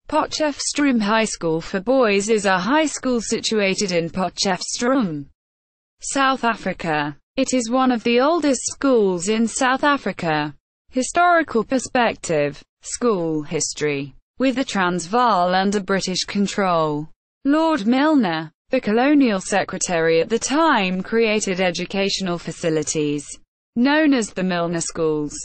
Potchefstroom High School for boys is a high school situated in Potchefstroom, South Africa. It is one of the oldest schools in South Africa. Historical perspective. School history. With the Transvaal under British control, Lord Milner, the colonial secretary at the time, created educational facilities known as the Milner Schools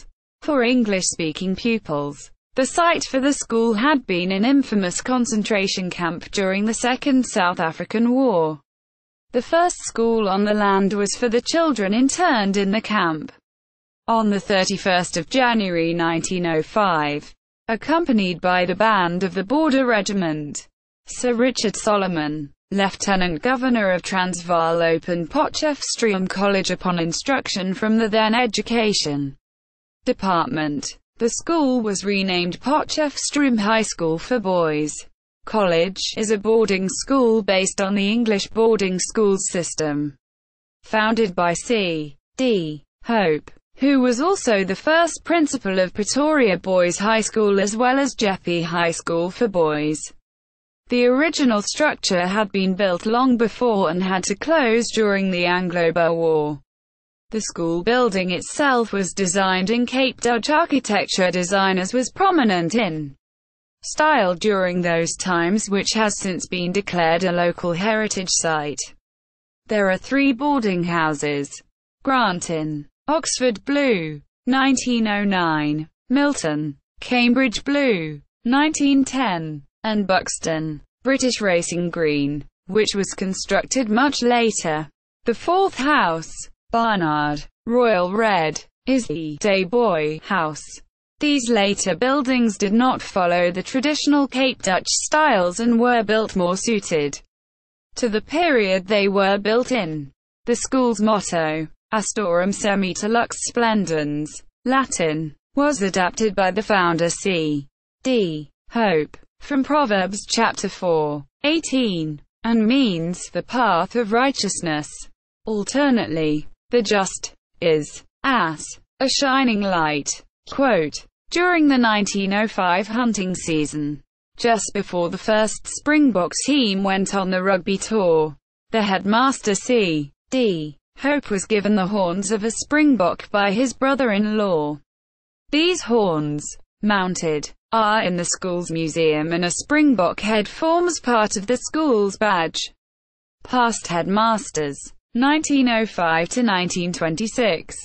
for English-speaking pupils. The site for the school had been an infamous concentration camp during the Second South African War. The first school on the land was for the children interned in the camp. On the 31st of January 1905, accompanied by the band of the Border Regiment, Sir Richard Solomon, Lieutenant Governor of Transvaal, opened Potchefstroom College upon instruction from the then Education Department. The school was renamed Potchefstroom High School for boys. College is a boarding school based on the English boarding schools system, founded by C.D. Hope, who was also the first principal of Pretoria Boys High School as well as Jeppe High School for boys. The original structure had been built long before and had to close during the Anglo-Boer War. The school building itself was designed in Cape Dutch architecture design, as was prominent in style during those times, which has since been declared a local heritage site. There are 3 boarding houses: Granton, Oxford Blue, 1909, Milton, Cambridge Blue, 1910, and Buxton, British Racing Green, which was constructed much later. The 4th house, Barnard, Royal Red, is the Day Boy House. These later buildings did not follow the traditional Cape Dutch styles and were built more suited to the period they were built in. The school's motto, Astorum Semita Lux Splendens, Latin, was adapted by the founder C.D. Hope, from Proverbs chapter 4:18, and means the path of righteousness. Alternately, the just is as a shining light. Quote, during the 1905 hunting season, just before the first Springbok team went on the rugby tour, the headmaster C.D. Hope was given the horns of a Springbok by his brother-in-law. These horns, mounted, are in the school's museum, and a Springbok head forms part of the school's badge. Past headmasters, 1905 to 1926.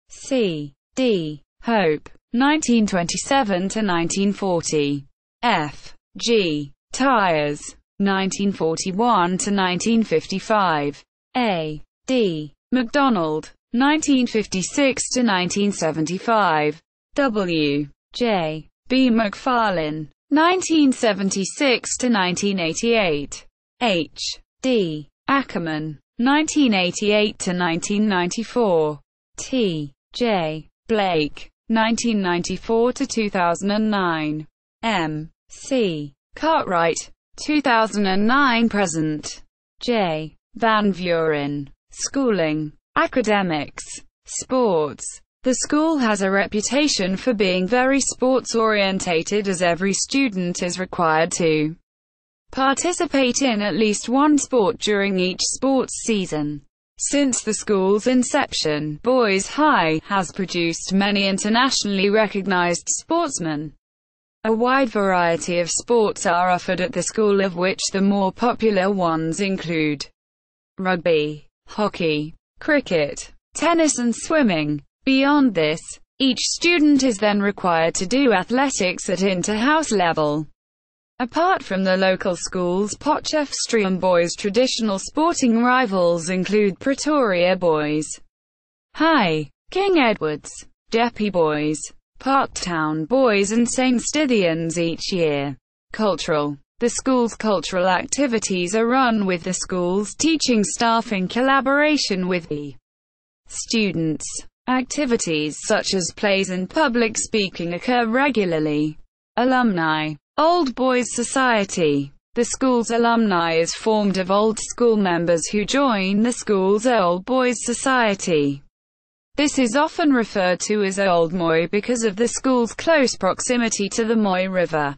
C.D. Hope, 1927 to 1940. F.G. Tyers, 1941 to 1955. A.D. MacDonald, 1956 to 1975. W.J. B. McFarlane, 1976 to 1988. H.D. Ackerman, 1988 to 1994. T.J. Blake, 1994 to 2009. M.C. Cartwright, 2009 present. J. Van Vuren. Schooling, academics, sports. The school has a reputation for being very sports-orientated, as every student is required to participate in at least one sport during each sports season. Since the school's inception, Boys High has produced many internationally recognized sportsmen. A wide variety of sports are offered at the school, of which the more popular ones include rugby, hockey, cricket, tennis and swimming. Beyond this, each student is then required to do athletics at inter-house level. Apart from the local schools, Potchefstroom Boys' traditional sporting rivals include Pretoria Boys High, King Edwards, Jeppe Boys, Parktown Boys and St. Stithians each year. Cultural. The school's cultural activities are run with the school's teaching staff in collaboration with the students. Activities such as plays and public speaking occur regularly. Alumni. Old Boys Society. The school's alumni is formed of old school members who join the school's Old Boys Society. This is often referred to as Old Moy because of the school's close proximity to the Moy River.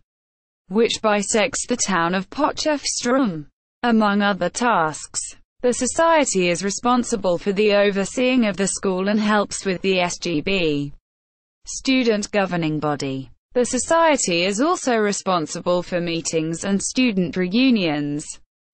which bisects the town of Potchefstroom. Among other tasks, the society is responsible for the overseeing of the school and helps with the SGB, student governing body. The society is also responsible for meetings and student reunions.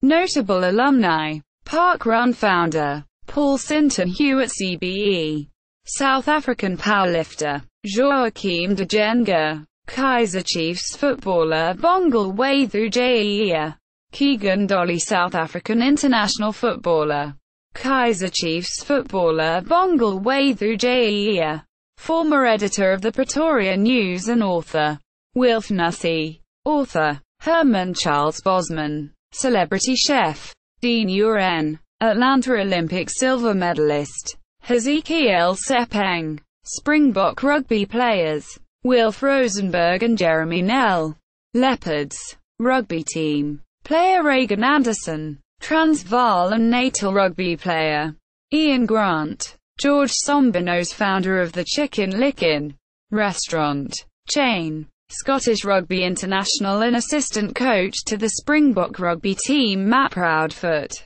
Notable alumni: Park Run founder Paul Sinton Hewitt, CBE, South African powerlifter Joachim de Jenga, Kaizer Chiefs footballer Bongle Wathu Jaya, Keegan Dolly, South African international footballer, Kaizer Chiefs footballer Bongle Wathu Jaya, former editor of the Pretoria News and author, Wilf Nussi, author, Herman Charles Bosman, celebrity chef, Dean Uren, Atlanta Olympic silver medalist, Hezekiel Sepeng, Springbok rugby players, Wilf Rosenberg and Jeremy Nell, Leopards rugby team player Reagan Anderson, Transvaal and Natal rugby player, Ian Grant, George Sombinos, founder of the Chicken Licken restaurant chain, Scottish rugby international and assistant coach to the Springbok rugby team Matt Proudfoot,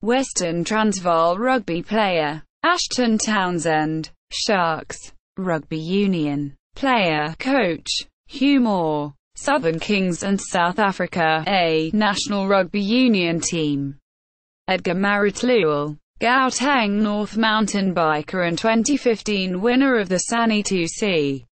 Western Transvaal rugby player, Ashton Townsend, Sharks rugby union player, coach, Hugh Moore, Southern Kings and South Africa A national rugby union team, Edgar Maritluel, Gauteng North mountain biker and 2015 winner of the SANI 2C,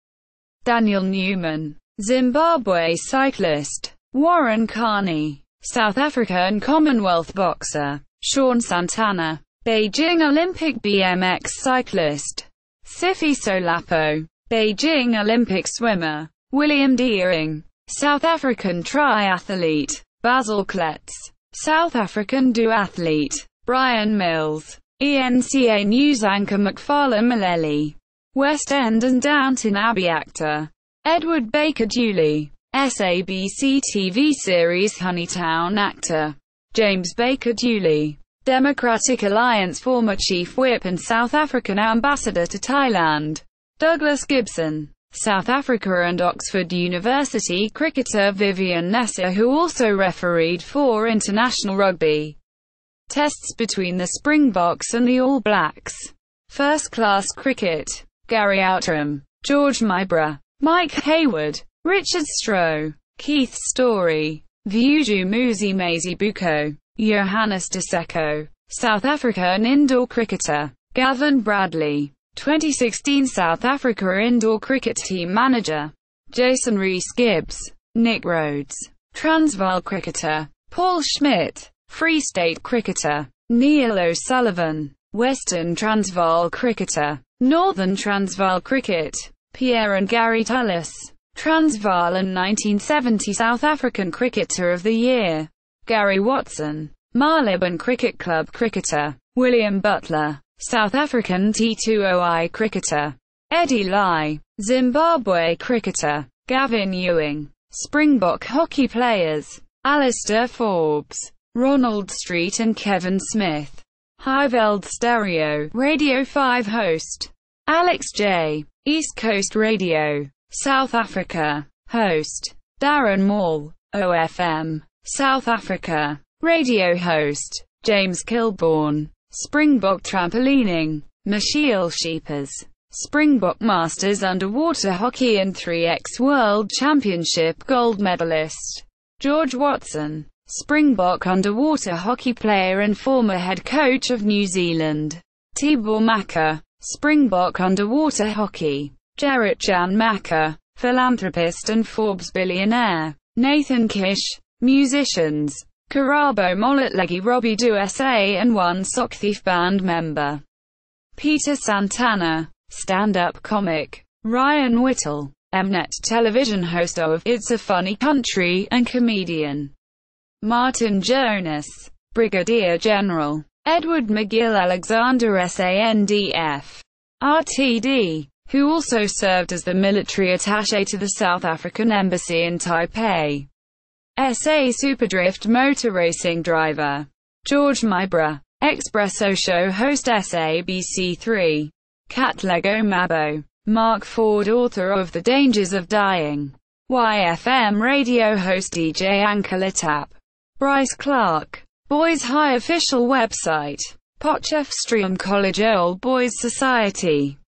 Daniel Newman, Zimbabwe cyclist, Warren Carney, South Africa and Commonwealth boxer, Sean Santana, Beijing Olympic BMX cyclist, Sifiso Lapo, Beijing Olympic swimmer, William Deering, South African triathlete, Basil Kletz, South African duathlete, Brian Mills, ENCA news anchor McFarlane Maleli, West End and Downton Abbey actor, Edward Baker Dewley, SABC TV series Honeytown actor, James Baker Dewley, Democratic Alliance former chief whip and South African ambassador to Thailand, Douglas Gibson, South Africa and Oxford University cricketer Vivian Nessa, who also refereed 4 international rugby tests between the Springboks and the All Blacks. First-class cricket, Gary Outram, George Mybra, Mike Hayward, Richard Stroh, Keith Story, Vuju Muzi Maisie Buko, Johannes de Secco, South Africa and indoor cricketer, Gavin Bradley, 2016 South Africa indoor cricket team manager, Jason Rees-Gibbs, Nick Rhodes, Transvaal cricketer, Paul Schmidt, Free State cricketer, Neil O'Sullivan, Western Transvaal cricketer, Northern Transvaal cricket, Pierre and Gary Tullis, Transvaal and 1970 South African Cricketer of the Year, Gary Watson, Marylebone Cricket Club cricketer, William Butler, South African T20I cricketer, Eddie Lai, Zimbabwe cricketer, Gavin Ewing, Springbok hockey players, Alistair Forbes, Ronald Street and Kevin Smith, Highveld Stereo, Radio 5 host, Alex J, East Coast Radio, South Africa, host, Darren Mall, OFM, South Africa, radio host, James Kilbourne, Springbok trampolining, Michiel Sheepers, Springbok Masters underwater hockey and 3x World Championship gold medalist, George Watson, Springbok underwater hockey player and former head coach of New Zealand, Tibor Maka, Springbok underwater hockey, Gerrit Jan Maka, philanthropist and Forbes billionaire, Nathan Kish, musicians, Karabo Moletlegi, Robbie Dusa and One Sock Thief band member, Peter Santana, stand-up comic, Ryan Whittle, Mnet television host of It's a Funny Country and comedian, Martin Jonas, Brigadier General, Edward McGill Alexander SANDF, RTD, who also served as the military attaché to the South African Embassy in Taipei. SA Superdrift motor racing driver, George Mybra, Expresso show host SABC3, Cat Lego Mabo, Mark Ford author of The Dangers of Dying, YFM radio host DJ Anchor Litap. Bryce Clark. Boys High official website. Potchefstroom College Old Boys Society.